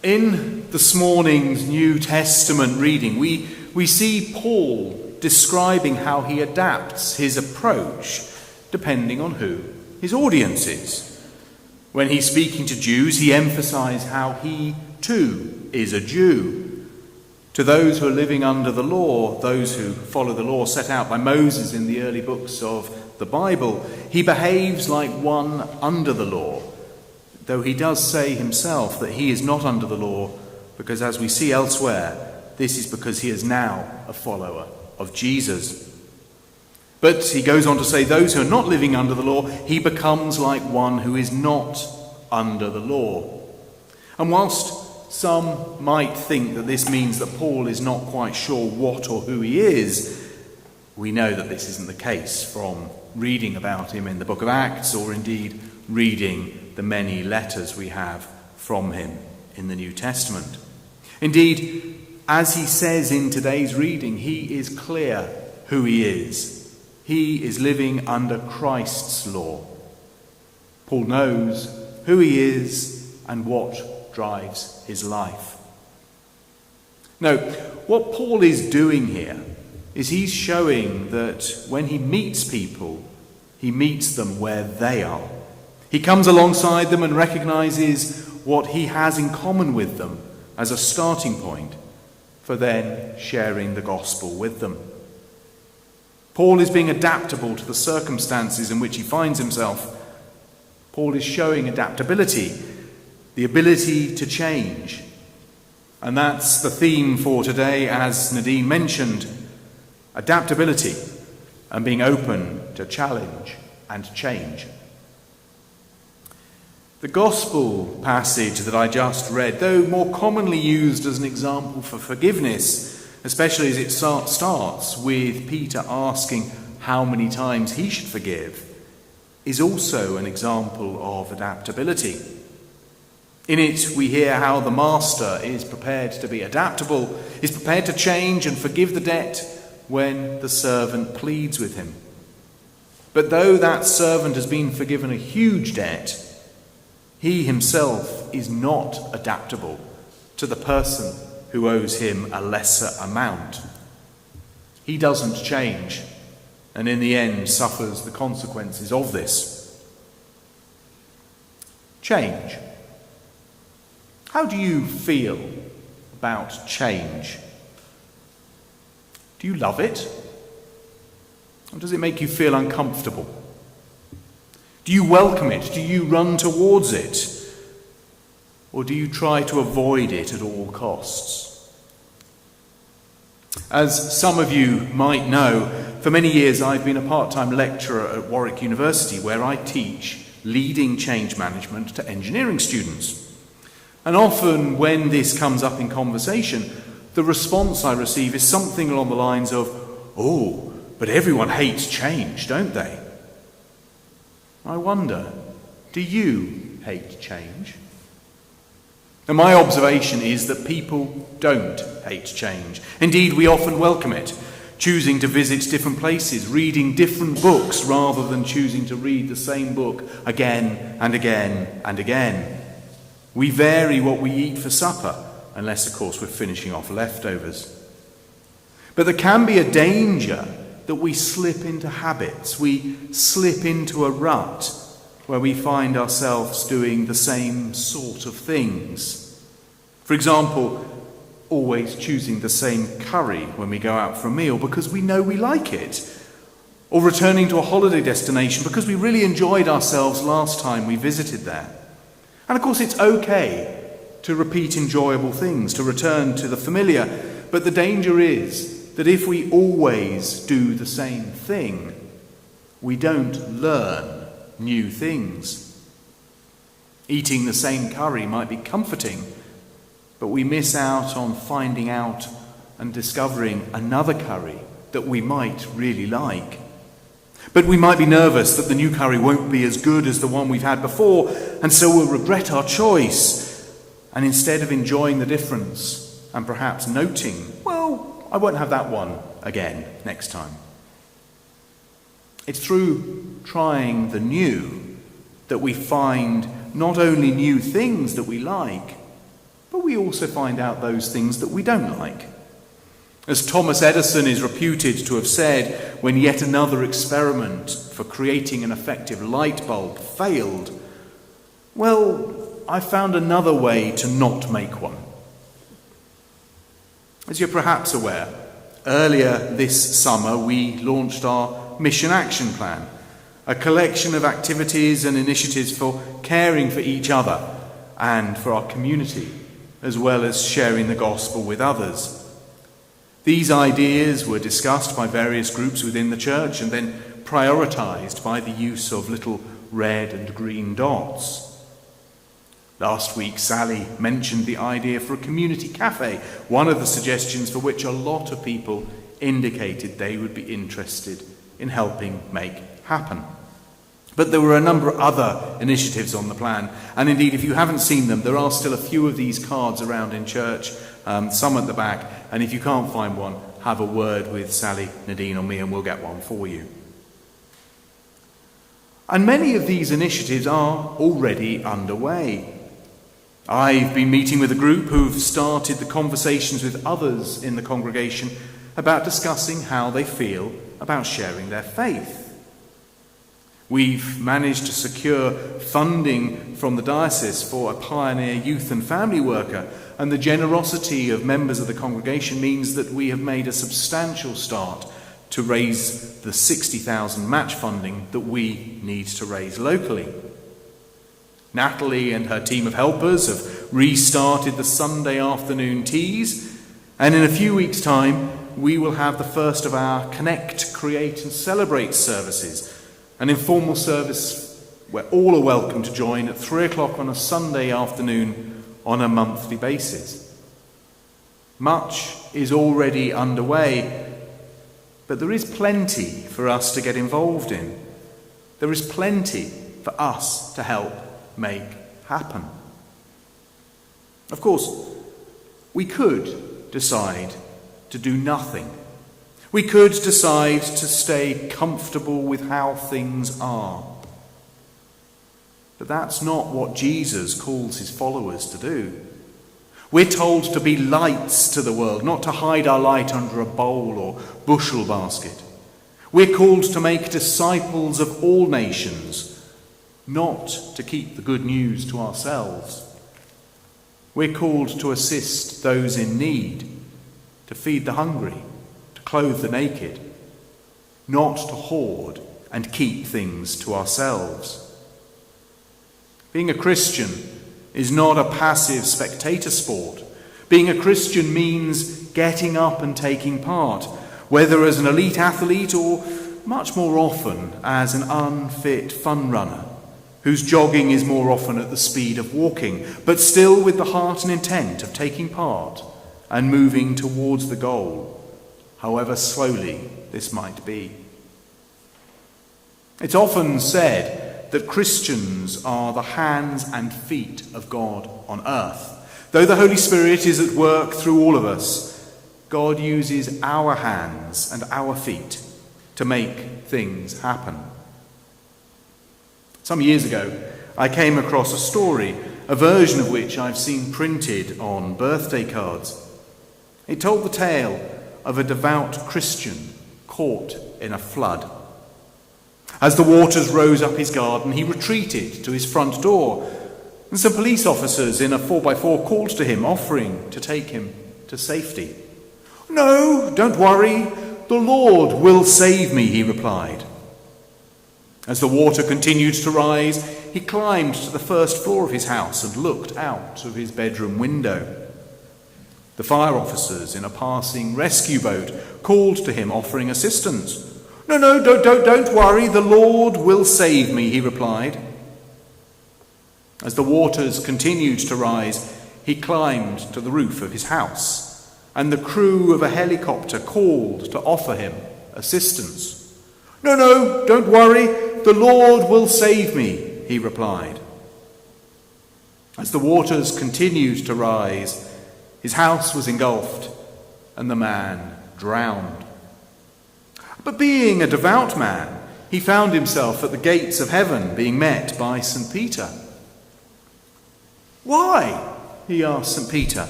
In this morning's New Testament reading, we see Paul describing how he adapts his approach depending on who his audience is. When he's speaking to Jews, he emphasizes how he too is a Jew. To those who are living under the law, those who follow the law set out by Moses in the early books of the Bible, he behaves like one under the law, though he does say himself that he is not under the law, because as we see elsewhere, this is because he is now a follower of Jesus. But he goes on to say those who are not living under the law, he becomes like one who is not under the law. And whilst some might think that this means that Paul is not quite sure what or who he is, we know that this isn't the case from reading about him in the book of Acts, or indeed reading the many letters we have from him in the New Testament. Indeed, as he says in today's reading, he is clear who he is. He is living under Christ's law. Paul knows who he is and what drives his life. Now, what Paul is doing here is he's showing that when he meets people, he meets them where they are. He comes alongside them and recognizes what he has in common with them as a starting point for then sharing the gospel with them. Paul is being adaptable to the circumstances in which he finds himself. Paul is showing adaptability, the ability to change. And that's the theme for today, as Nadine mentioned, adaptability and being open to challenge and change. The gospel passage that I just read, though more commonly used as an example for forgiveness, especially as it starts with Peter asking how many times he should forgive, is also an example of adaptability. In it, we hear how the master is prepared to be adaptable, is prepared to change and forgive the debt when the servant pleads with him. But though that servant has been forgiven a huge debt, he himself is not adaptable to the person who owes him a lesser amount. He doesn't change, and in the end suffers the consequences of this. Change. How do you feel about change? Do you love it? Or does it make you feel uncomfortable? Do you welcome it? Do you run towards it? Or do you try to avoid it at all costs? As some of you might know, for many years I've been a part-time lecturer at Warwick University, where I teach leading change management to engineering students. And often when this comes up in conversation, the response I receive is something along the lines of, "Oh, but everyone hates change, don't they?" I wonder, do you hate change? And my observation is that people don't hate change. Indeed, we often welcome it, choosing to visit different places, reading different books rather than choosing to read the same book again and again and again. We vary what we eat for supper, unless, of course, we're finishing off leftovers. But there can be a danger that we slip into habits, we slip into a rut where we find ourselves doing the same sort of things. For example, always choosing the same curry when we go out for a meal because we know we like it, or returning to a holiday destination because we really enjoyed ourselves last time we visited there. And of course it's okay to repeat enjoyable things, to return to the familiar, but the danger is that if we always do the same thing, we don't learn new things. Eating the same curry might be comforting, but we miss out on finding out and discovering another curry that we might really like. But we might be nervous that the new curry won't be as good as the one we've had before, and so we'll regret our choice. And instead of enjoying the difference and perhaps noting, well, I won't have that one again next time. It's through trying the new that we find not only new things that we like, but we also find out those things that we don't like. As Thomas Edison is reputed to have said when yet another experiment for creating an effective light bulb failed, well, I found another way to not make one. As you're perhaps aware, earlier this summer we launched our Mission Action Plan, a collection of activities and initiatives for caring for each other and for our community, as well as sharing the gospel with others. These ideas were discussed by various groups within the church and then prioritised by the use of little red and green dots. Last week, Sally mentioned the idea for a community cafe, one of the suggestions for which a lot of people indicated they would be interested in helping make happen. But there were a number of other initiatives on the plan, and indeed, if you haven't seen them, there are still a few of these cards around in church, some at the back, and if you can't find one, have a word with Sally, Nadine or me and we'll get one for you. And many of these initiatives are already underway. I've been meeting with a group who've started the conversations with others in the congregation about discussing how they feel about sharing their faith. We've managed to secure funding from the diocese for a pioneer youth and family worker, and the generosity of members of the congregation means that we have made a substantial start to raise the 60,000 match funding that we need to raise locally. Natalie and her team of helpers have restarted the Sunday afternoon teas, and in a few weeks' time we will have the first of our Connect, Create and Celebrate services, an informal service where all are welcome to join at 3 o'clock on a Sunday afternoon on a monthly basis. Much is already underway, but there is plenty for us to get involved in. There is plenty for us to help make happen. Of course, we could decide to do nothing. We could decide to stay comfortable with how things are. But that's not what Jesus calls his followers to do. We're told to be lights to the world, not to hide our light under a bowl or bushel basket. We're called to make disciples of all nations, not to keep the good news to ourselves. We're called to assist those in need, to feed the hungry, to clothe the naked, not to hoard and keep things to ourselves. Being a Christian is not a passive spectator sport. Being a Christian means getting up and taking part, whether as an elite athlete or, much more often, as an unfit fun runner, whose jogging is more often at the speed of walking, but still with the heart and intent of taking part and moving towards the goal, however slowly this might be. It's often said that Christians are the hands and feet of God on earth. Though the Holy Spirit is at work through all of us, God uses our hands and our feet to make things happen. Some years ago, I came across a story, a version of which I've seen printed on birthday cards. It told the tale of a devout Christian caught in a flood. As the waters rose up his garden, he retreated to his front door, and some police officers in a 4x4 called to him, offering to take him to safety. "No, don't worry, the Lord will save me," he replied. As the water continued to rise, he climbed to the first floor of his house and looked out of his bedroom window. The fire officers in a passing rescue boat called to him, offering assistance. No, don't worry, the Lord will save me," he replied. As the waters continued to rise, he climbed to the roof of his house, and the crew of a helicopter called to offer him assistance. No, don't worry, the Lord will save me," he replied. As the waters continued to rise, his house was engulfed, and the man drowned. But being a devout man, he found himself at the gates of heaven being met by St. Peter. "Why? he asked St. Peter.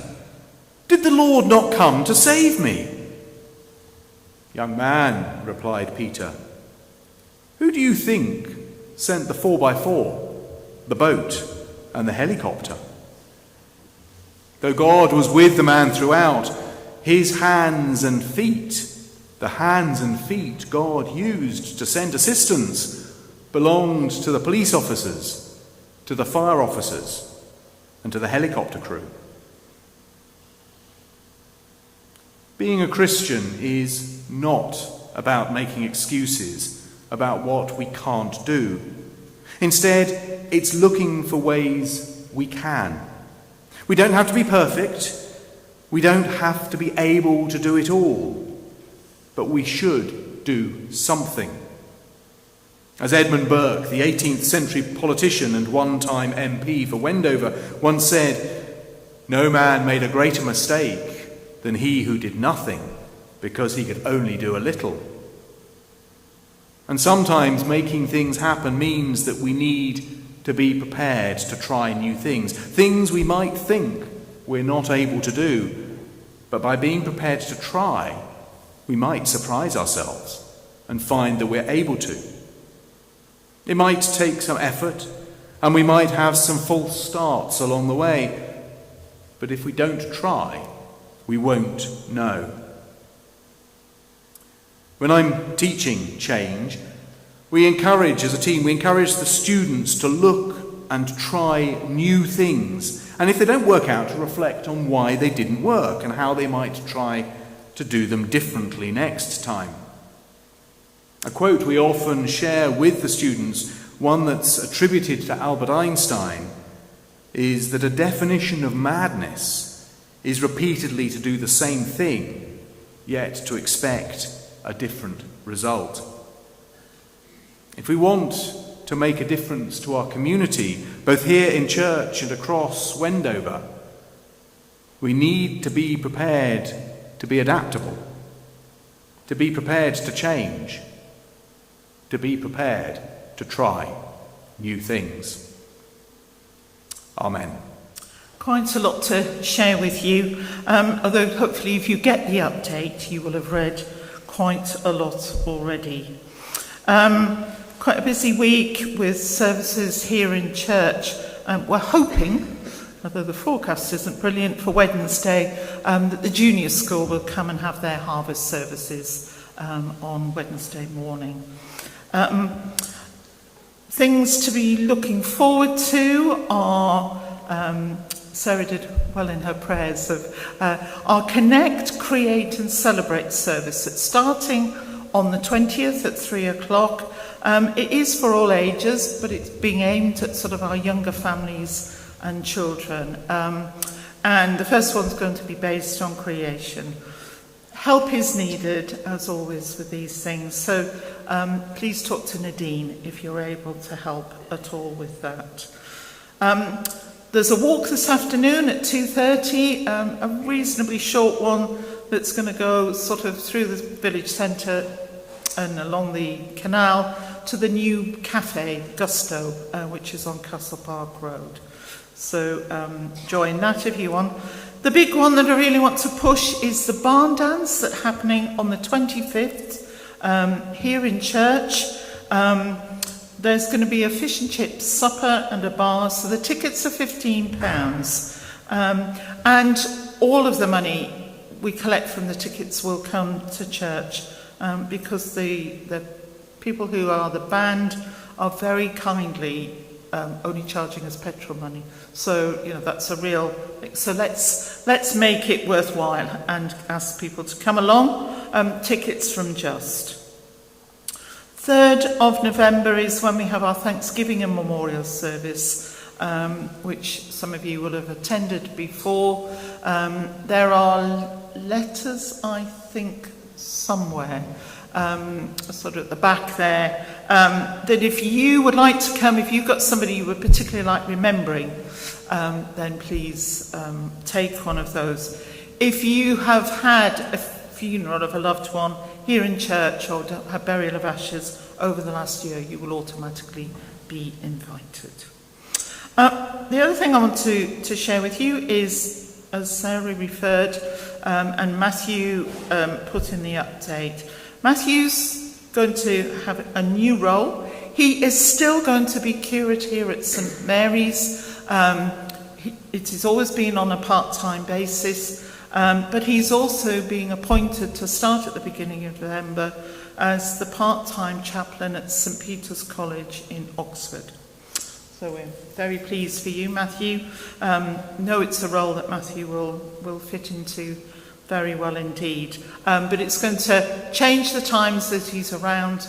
"Did the Lord not come to save me?" "Young man," replied Peter, "who do you think sent the 4x4, the boat, and the helicopter?" Though God was with the man throughout, his hands and feet, the hands and feet God used to send assistance, belonged to the police officers, to the fire officers, and to the helicopter crew. Being a Christian is not about making excuses about what we can't do. Instead, it's looking for ways we can. We don't have to be perfect. We don't have to be able to do it all. But we should do something. As Edmund Burke, the 18th century politician and one-time MP for Wendover, once said, "No man made a greater mistake than he who did nothing because he could only do a little." And sometimes making things happen means that we need to be prepared to try new things we might think we're not able to do. But by being prepared to try, we might surprise ourselves and find that we're able to. It might take some effort, and we might have some false starts along the way. But if we don't try, we won't know. When I'm teaching change, as a team, we encourage the students to look and try new things. And if they don't work out, to reflect on why they didn't work and how they might try to do them differently next time. A quote we often share with the students, one that's attributed to Albert Einstein, is that a definition of madness is repeatedly to do the same thing, yet to expect a different result. If we want to make a difference to our community, both here in church and across Wendover, we need to be prepared to be adaptable, to be prepared to change, to be prepared to try new things. Amen. Quite a lot to share with you, although hopefully if you get the update you will have read quite a lot already. Quite a busy week with services here in church. We're hoping, although the forecast isn't brilliant, for Wednesday that the junior school will come and have their harvest services on Wednesday morning. Things to be looking forward to are, Sarah did well in her prayers, of our Connect, Create and Celebrate service. It's starting on the 20th at 3 o'clock. It is for all ages, but it's being aimed at sort of our younger families and children. And the first one's going to be based on creation. Help is needed, as always, with these things. So please talk to Nadine if you're able to help at all with that. There's a walk this afternoon at 2:30, a reasonably short one that's going to go sort of through the village centre and along the canal to the new cafe, Gusto, which is on Castle Park Road. So join that if you want. The big one that I really want to push is the barn dance that's happening on the 25th here in church. There's going to be a fish and chips supper and a bar, so the tickets are £15. And all of the money we collect from the tickets will come to church because the people who are the band are very kindly only charging us petrol money. So, you know, that's a real thing. So let's make it worthwhile and ask people to come along. Tickets from Just. 3rd of November is when we have our Thanksgiving and Memorial Service, which some of you will have attended before. There are letters, I think, somewhere, sort of at the back there, that if you would like to come, if you've got somebody you would particularly like remembering, then please take one of those. If you have had a funeral of a loved one here in church or a burial of ashes over the last year, you will automatically be invited. The other thing I want to share with you is, as Sarah referred, and Matthew put in the update, Matthew's going to have a new role. He is still going to be curate here at St Mary's. It has always been on a part-time basis, but he's also being appointed to start at the beginning of November as the part-time chaplain at St Peter's College in Oxford. So we're very pleased for you, Matthew. No, it's a role that Matthew will fit into very well indeed. But it's going to change the times that he's around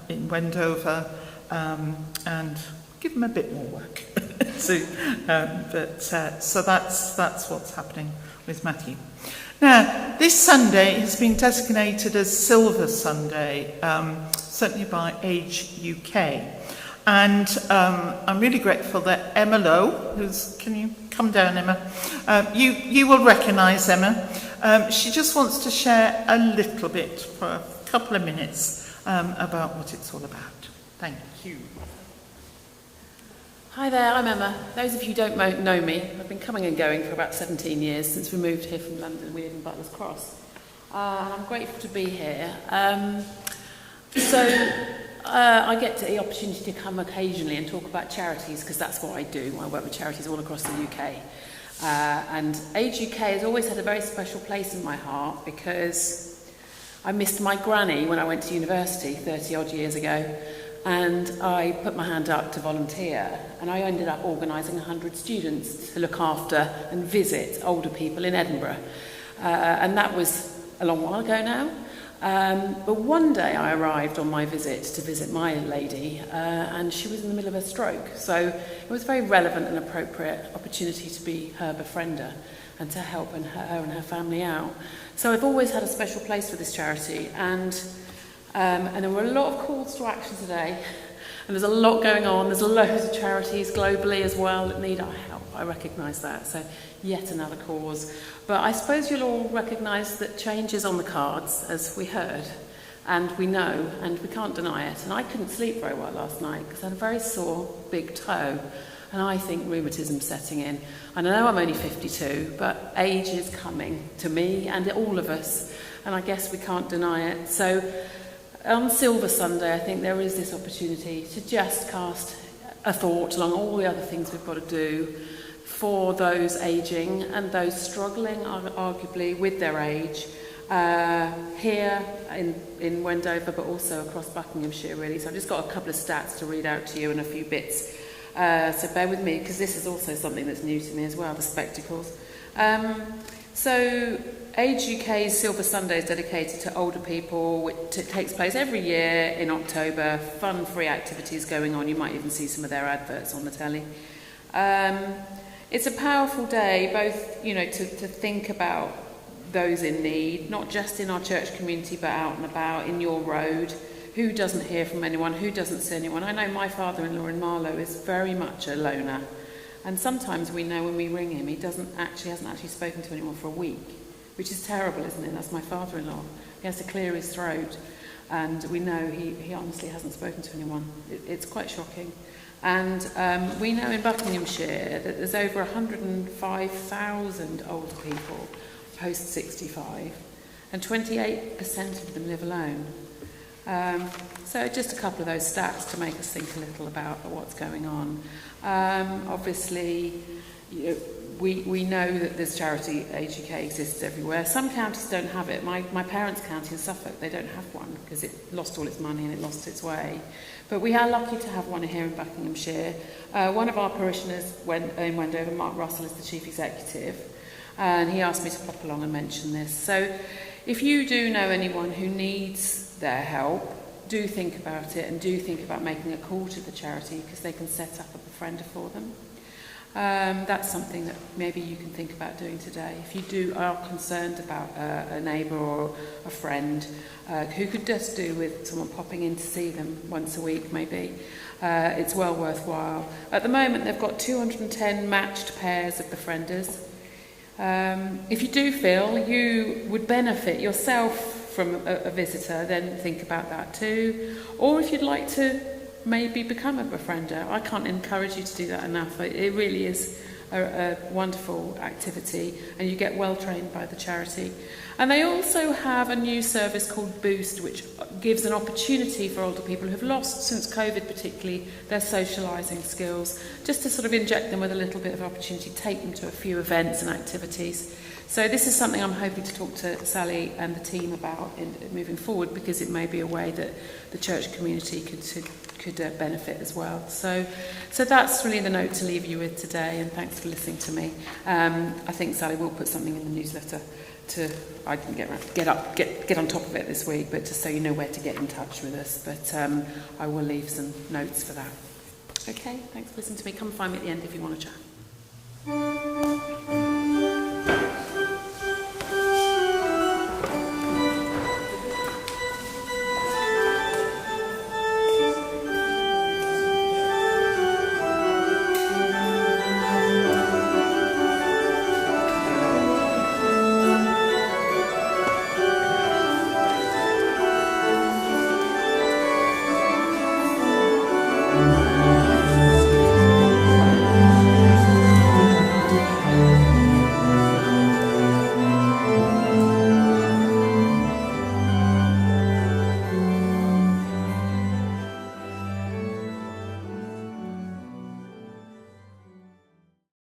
in Wendover and give him a bit more work. So that's what's happening with Matthew. Now, this Sunday has been designated as Silver Sunday, certainly by Age UK. And I'm really grateful that Emma Lowe, can you come down, Emma? You will recognise Emma. She just wants to share a little bit for a couple of minutes about what it's all about. Thank you. Hi there, I'm Emma. Those of you who don't know me, I've been coming and going for about 17 years since we moved here from London. We live in Butler's Cross. And I'm grateful to be here. I get the opportunity to come occasionally and talk about charities because that's what I do. I work with charities all across the UK. And Age UK has always had a very special place in my heart because I missed my granny when I went to university 30 odd years ago. And I put my hand up to volunteer, and I ended up organising 100 students to look after and visit older people in Edinburgh. And that was a long while ago now. But one day I arrived on my visit to visit my lady, and she was in the middle of a stroke. So it was a very relevant and appropriate opportunity to be her befriender and to help her and her family out. So I've always had a special place for this charity, and there were a lot of calls to action today, and there's a lot going on. There's loads of charities globally as well that need our help. I recognise that, so yet another cause. But I suppose you'll all recognise that change is on the cards, as we heard, and we know, and we can't deny it. And I couldn't sleep very well last night because I had a very sore big toe, and I think rheumatism's setting in. And I know I'm only 52, but age is coming to me and all of us, and I guess we can't deny it. So on Silver Sunday, I think there is this opportunity to just cast a thought along all the other things we've got to do for those ageing and those struggling, arguably, with their age, here in Wendover, but also across Buckinghamshire, really. So I've just got a couple of stats to read out to you and a few bits. So bear with me, because this is also something that's new to me as well, the spectacles. So Age UK's Silver Sunday is dedicated to older people. It takes place every year in October. Fun, free activities going on. You might even see some of their adverts on the telly. It's a powerful day, both, to think about those in need, not just in our church community, but out and about, in your road. Who doesn't hear from anyone? Who doesn't see anyone? I know my father-in-law in Marlow is very much a loner. And sometimes we know when we ring him, he hasn't actually spoken to anyone for a week, which is terrible, isn't it? That's my father-in-law. He has to clear his throat, and we know he honestly hasn't spoken to anyone. It's quite shocking. And we know in Buckinghamshire that there's over 105,000 older people post-65, and 28% of them live alone. So just a couple of those stats to make us think a little about what's going on. Obviously, we know that this charity, Age UK, exists everywhere. Some counties don't have it. My parents' county in Suffolk, they don't have one because it lost all its money and it lost its way. But we are lucky to have one here in Buckinghamshire. One of our parishioners in Wendover, Mark Russell, is the chief executive, and he asked me to pop along and mention this. So if you do know anyone who needs their help, do think about it, and do think about making a call to the charity, because they can set up a befriender for them. That's something that maybe you can think about doing today. If you are concerned about a neighbour or a friend who could just do with someone popping in to see them once a week, maybe, it's well worthwhile. At the moment, they've got 210 matched pairs of befrienders. If you do feel you would benefit yourself from a visitor, then think about that too. Or if you'd like to maybe become a befriender. I can't encourage you to do that enough. It really is a wonderful activity, and you get well trained by the charity. And they also have a new service called Boost, which gives an opportunity for older people who've lost, since COVID particularly, their socialising skills, just to sort of inject them with a little bit of opportunity, take them to a few events and activities. So this is something I'm hoping to talk to Sally and the team about moving forward, because it may be a way that the church community could benefit as well. So that's really the note to leave you with today, and thanks for listening to me. I think Sally will put something in the newsletter I didn't get on top of it this week, but just so you know where to get in touch with us. But I will leave some notes for that. Okay, thanks for listening to me. Come find me at the end if you want to chat.